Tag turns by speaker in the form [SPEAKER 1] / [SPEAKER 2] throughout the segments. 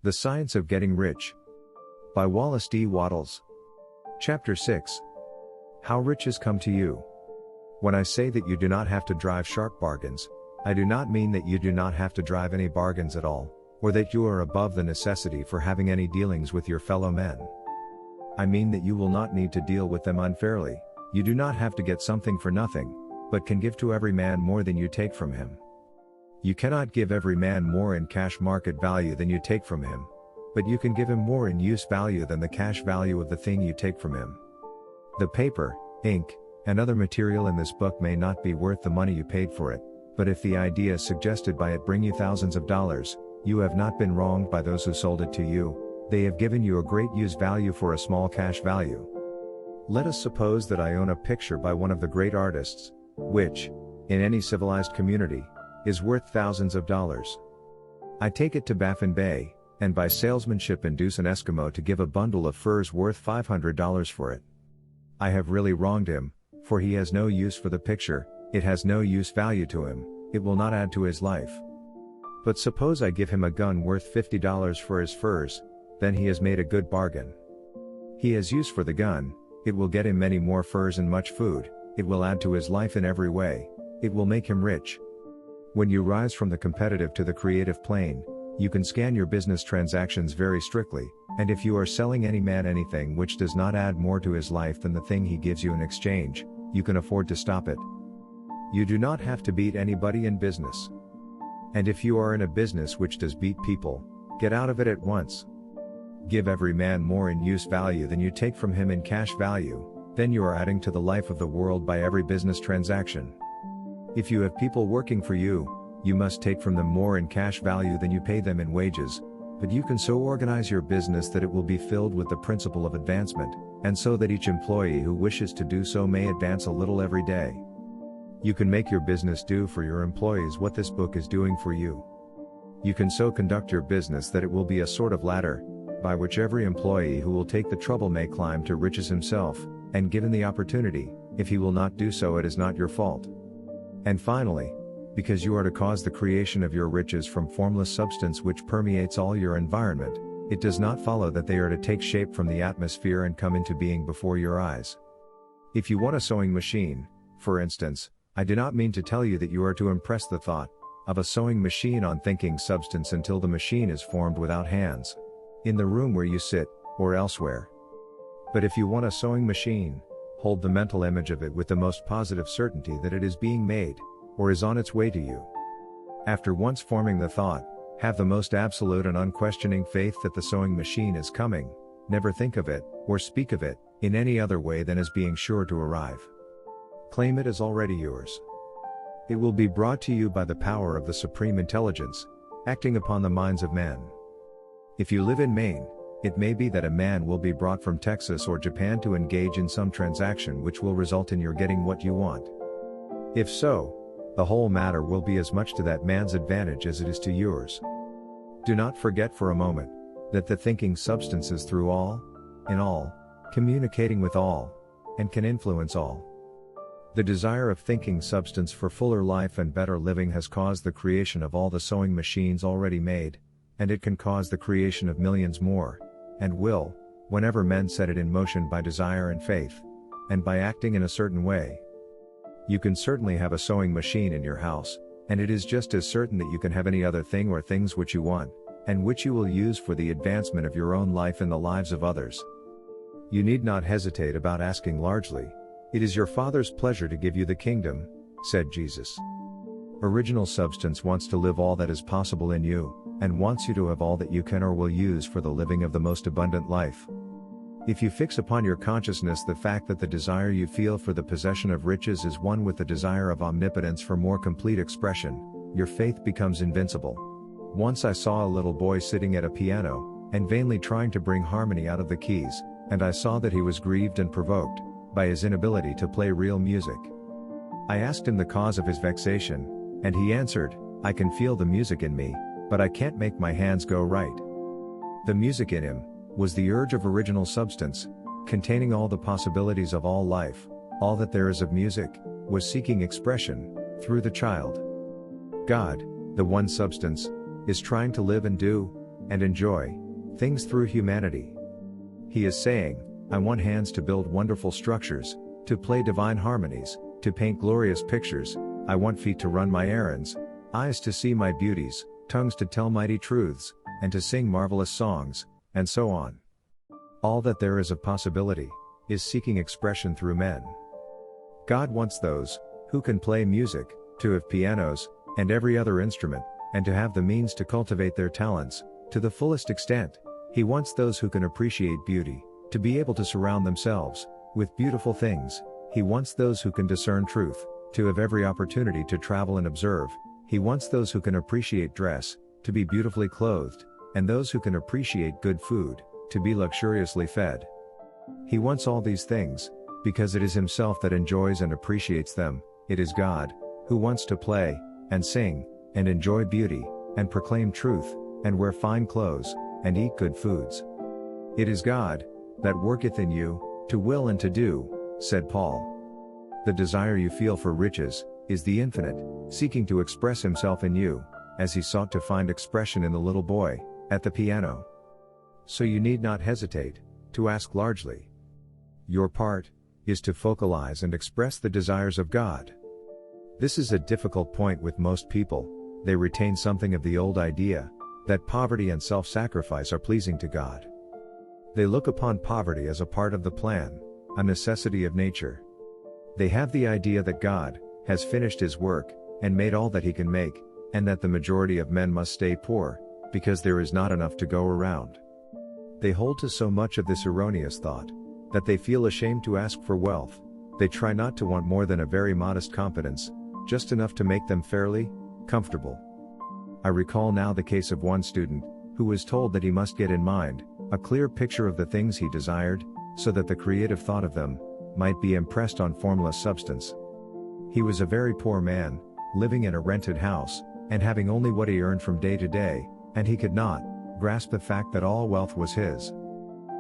[SPEAKER 1] The Science of Getting Rich. By Wallace D. Wattles. Chapter 6. How riches come to you. When I say that you do not have to drive sharp bargains, I do not mean that you do not have to drive any bargains at all, or that you are above the necessity for having any dealings with your fellow men. I mean that you will not need to deal with them unfairly. You do not have to get something for nothing, but can give to every man more than you take from him. You cannot give every man more in cash market value than you take from him, but you can give him more in use value than the cash value of the thing you take from him. The paper, ink, and other material in this book may not be worth the money you paid for it, but if the ideas suggested by it bring you thousands of dollars, you have not been wronged by those who sold it to you. They have given you a great use value for a small cash value. Let us suppose that I own a picture by one of the great artists, which, in any civilized community, is worth thousands of dollars. I take it to Baffin Bay, and by salesmanship induce an Eskimo to give a bundle of furs worth $500 for it. I have really wronged him, for he has no use for the picture, it has no use value to him, it will not add to his life. But suppose I give him a gun worth $50 for his furs, then he has made a good bargain. He has use for the gun, it will get him many more furs and much food, it will add to his life in every way, it will make him rich. When you rise from the competitive to the creative plane, you can scan your business transactions very strictly, and if you are selling any man anything which does not add more to his life than the thing he gives you in exchange, you can afford to stop it. You do not have to beat anybody in business. And if you are in a business which does beat people, get out of it at once. Give every man more in use value than you take from him in cash value, then you are adding to the life of the world by every business transaction. If you have people working for you, you must take from them more in cash value than you pay them in wages, but you can so organize your business that it will be filled with the principle of advancement, and so that each employee who wishes to do so may advance a little every day. You can make your business do for your employees what this book is doing for you. You can so conduct your business that it will be a sort of ladder, by which every employee who will take the trouble may climb to riches himself, and given the opportunity, if he will not do so it is not your fault. And finally, because you are to cause the creation of your riches from formless substance which permeates all your environment, it does not follow that they are to take shape from the atmosphere and come into being before your eyes. If you want a sewing machine, for instance, I do not mean to tell you that you are to impress the thought of a sewing machine on thinking substance until the machine is formed without hands, in the room where you sit, or elsewhere. But if you want a sewing machine, hold the mental image of it with the most positive certainty that it is being made, or is on its way to you. After once forming the thought, have the most absolute and unquestioning faith that the sewing machine is coming, never think of it, or speak of it, in any other way than as being sure to arrive. Claim it as already yours. It will be brought to you by the power of the Supreme Intelligence, acting upon the minds of men. If you live in Maine, it may be that a man will be brought from Texas or Japan to engage in some transaction which will result in your getting what you want. If so, the whole matter will be as much to that man's advantage as it is to yours. Do not forget for a moment, that the thinking substance is through all, in all, communicating with all, and can influence all. The desire of thinking substance for fuller life and better living has caused the creation of all the sewing machines already made, and it can cause the creation of millions more, and will, whenever men set it in motion by desire and faith, and by acting in a certain way. You can certainly have a sewing machine in your house, and it is just as certain that you can have any other thing or things which you want, and which you will use for the advancement of your own life and the lives of others. You need not hesitate about asking largely. It is your Father's pleasure to give you the kingdom, said Jesus. Original substance wants to live all that is possible in you, and wants you to have all that you can or will use for the living of the most abundant life. If you fix upon your consciousness the fact that the desire you feel for the possession of riches is one with the desire of omnipotence for more complete expression, your faith becomes invincible. Once I saw a little boy sitting at a piano, and vainly trying to bring harmony out of the keys, and I saw that he was grieved and provoked by his inability to play real music. I asked him the cause of his vexation, and he answered, I can feel the music in me, but I can't make my hands go right. The music in him was the urge of original substance, containing all the possibilities of all life, all that there is of music, was seeking expression, through the child. God, the one substance, is trying to live and do, and enjoy things through humanity. He is saying, I want hands to build wonderful structures, to play divine harmonies, to paint glorious pictures. I want feet to run my errands, eyes to see my beauties, tongues to tell mighty truths, and to sing marvelous songs, and so on. All that there is of possibility is seeking expression through men. God wants those who can play music, to have pianos, and every other instrument, and to have the means to cultivate their talents to the fullest extent. He wants those who can appreciate beauty, to be able to surround themselves with beautiful things. He wants those who can discern truth, to have every opportunity to travel and observe. He wants those who can appreciate dress, to be beautifully clothed, and those who can appreciate good food, to be luxuriously fed. He wants all these things, because it is Himself that enjoys and appreciates them. It is God who wants to play, and sing, and enjoy beauty, and proclaim truth, and wear fine clothes, and eat good foods. It is God that worketh in you, to will and to do, said Paul. The desire you feel for riches is the infinite, seeking to express Himself in you, as He sought to find expression in the little boy at the piano. So you need not hesitate to ask largely. Your part is to focalize and express the desires of God. This is a difficult point with most people. They retain something of the old idea that poverty and self-sacrifice are pleasing to God. They look upon poverty as a part of the plan, a necessity of nature. They have the idea that God has finished His work and made all that He can make, and that the majority of men must stay poor because there is not enough to go around. They hold to so much of this erroneous thought that they feel ashamed to ask for wealth. They try not to want more than a very modest competence, just enough to make them fairly comfortable. I recall now the case of one student who was told that he must get in mind a clear picture of the things he desired, so that the creative thought of them might be impressed on formless substance. He was a very poor man, living in a rented house, and having only what he earned from day to day, and he could not grasp the fact that all wealth was his.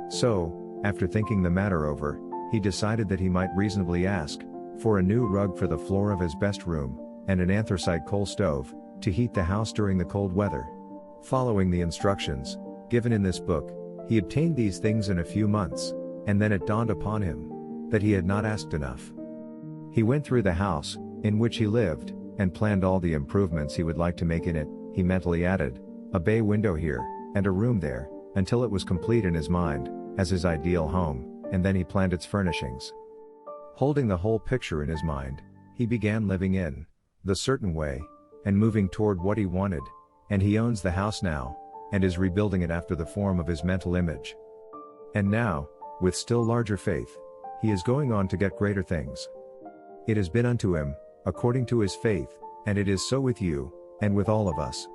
[SPEAKER 1] So, after thinking the matter over, he decided that he might reasonably ask for a new rug for the floor of his best room, and an anthracite coal stove to heat the house during the cold weather. Following the instructions given in this book, he obtained these things in a few months, and then it dawned upon him that he had not asked enough. He went through the house in which he lived, and planned all the improvements he would like to make in it. He mentally added a bay window here, and a room there, until it was complete in his mind as his ideal home, and then he planned its furnishings. Holding the whole picture in his mind, he began living in the certain way, and moving toward what he wanted, and he owns the house now, and is rebuilding it after the form of his mental image. And now, with still larger faith, he is going on to get greater things. It has been unto him according to his faith, and it is so with you, and with all of us.